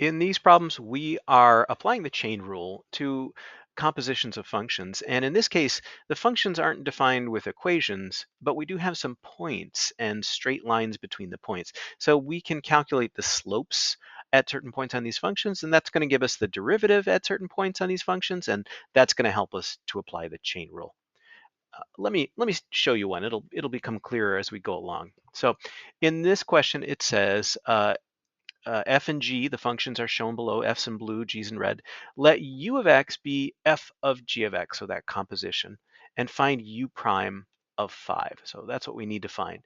In these problems, we are applying the chain rule to compositions of functions. And in this case, the functions aren't defined with equations, but we do have some points and straight lines between the points. So we can calculate the slopes at certain points on these functions, and that's going to give us the derivative at certain points on these functions, and that's going to help us to apply the chain rule. Let me show you one. It'll become clearer as we go along. So in this question, it says f and g, the functions are shown below, f's in blue, g's in red. Let u of x be f of g of x, so that composition, and find u prime of 5. So that's what we need to find.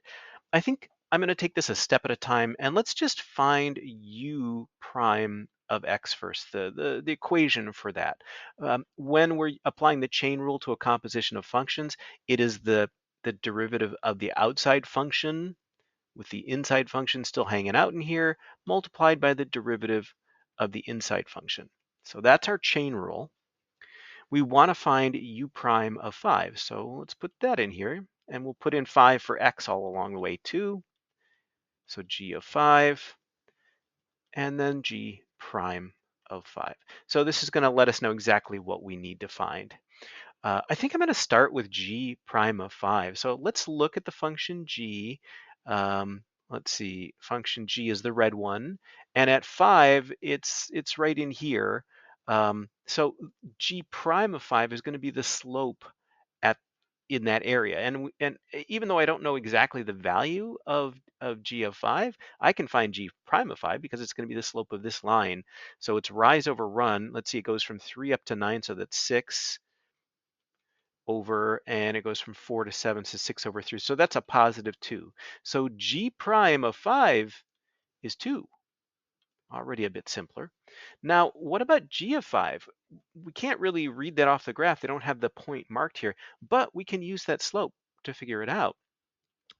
I think I'm going to take this a step at a time, and let's just find u prime of x first, the equation for that. When we're applying the chain rule to a composition of functions, it is the derivative of the outside function with the inside function still hanging out in here, multiplied by the derivative of the inside function. So that's our chain rule. We want to find u prime of 5. So let's put that in here, and we'll put in 5 for x all along the way too. So g of 5, and then g prime of 5. So this is going to let us know exactly what we need to find. I think I'm going to start with g prime of 5. So let's look at the function g. Let's see, function g is the red one, and at 5, it's right in here. So g prime of 5 is going to be the slope in that area. And even though I don't know exactly the value of g of 5, I can find g prime of 5 because it's going to be the slope of this line. So it's rise over run. Let's see, it goes from 3 up to 9, so that's 6 over, and it goes from 4 to 7, so 6 over 3. So that's a positive 2. So g prime of 5 is 2. Already a bit simpler. Now, what about g of 5? We can't really read that off the graph. They don't have the point marked here, but we can use that slope to figure it out.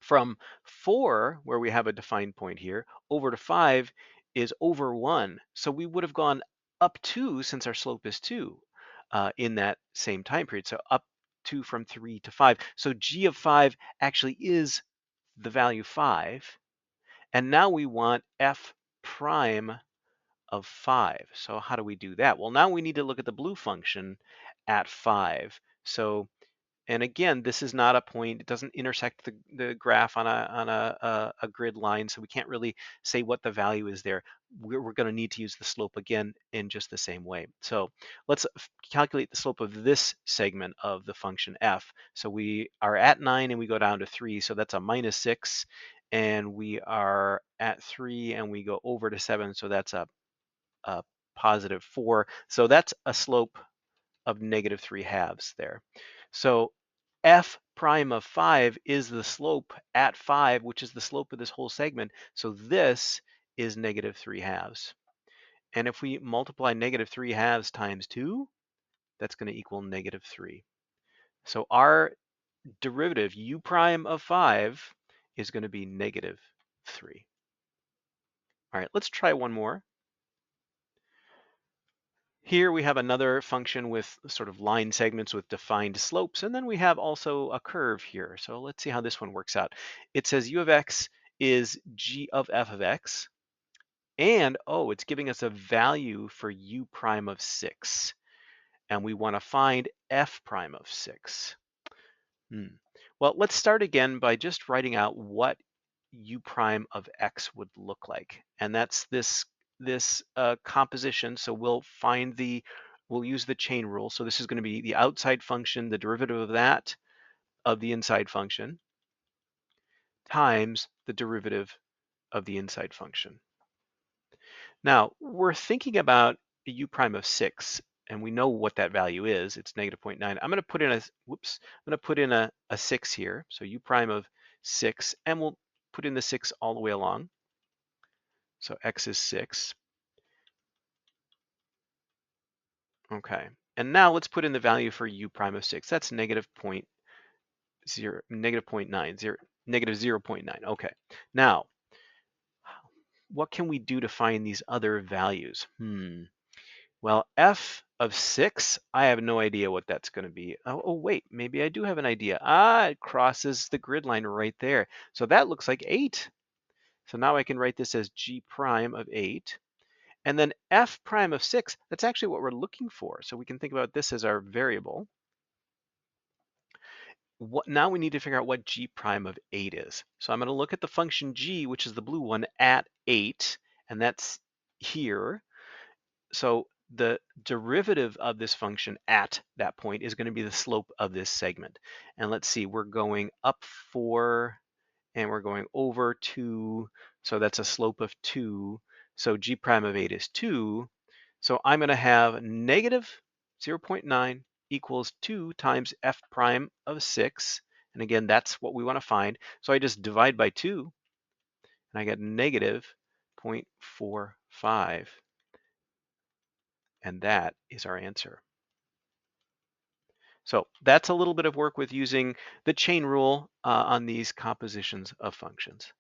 From 4, where we have a defined point here, over to 5 is over 1. So we would have gone up 2 since our slope is 2 in that same time period. So up 2 from 3 to 5. So g of 5 actually is the value 5. And now we want f prime of 5. So how do we do that? Well, now we need to look at the blue function at 5. So, and again, this is not a point. It doesn't intersect the graph on a grid line, so we can't really say what the value is there. We're going to need to use the slope again in just the same way. So let's calculate the slope of this segment of the function f. So we are at 9 and we go down to 3, so that's a minus 6. And we are at 3 and we go over to 7, so that's a positive 4. So that's a slope of negative 3/2 there. So f prime of 5 is the slope at 5, which is the slope of this whole segment. So this is negative 3/2. And if we multiply negative 3/2 times 2, that's going to equal negative 3. So our derivative, u prime of 5, is going to be negative 3. All right, let's try one more. Here we have another function with sort of line segments with defined slopes, and then we have also a curve here. So let's see how this one works out. It says u of x is g of f of x, and oh, it's giving us a value for u prime of 6, and we want to find f prime of 6. Well, let's start again by just writing out what u prime of x would look like, and that's this composition. So we'll use the chain rule. So this is going to be the outside function, the derivative of that of the inside function, times the derivative of the inside function. Now we're thinking about a u prime of 6, and we know what that value is. It's negative 0.9. I'm going to put in a 6 here. So u prime of 6, and we'll put in the 6 all the way along. So x is 6. Okay, and now let's put in the value for u prime of 6. That's negative 0.9. Okay, now what can we do to find these other values? Well, f of 6, I have no idea what that's going to be. Oh, wait, maybe I do have an idea. It crosses the grid line right there. So that looks like 8. So now I can write this as g prime of 8. And then f prime of 6, that's actually what we're looking for. So we can think about this as our variable. Now we need to figure out what g prime of 8 is. So I'm going to look at the function g, which is the blue one, at 8, and that's here. So the derivative of this function at that point is going to be the slope of this segment. And let's see, we're going up 4 and we're going over 2. So that's a slope of 2. So g prime of 8 is 2. So I'm going to have negative 0.9 equals 2 times f prime of 6. And again, that's what we want to find. So I just divide by 2, and I get negative 0.45. And that is our answer. So that's a little bit of work with using the chain rule on these compositions of functions.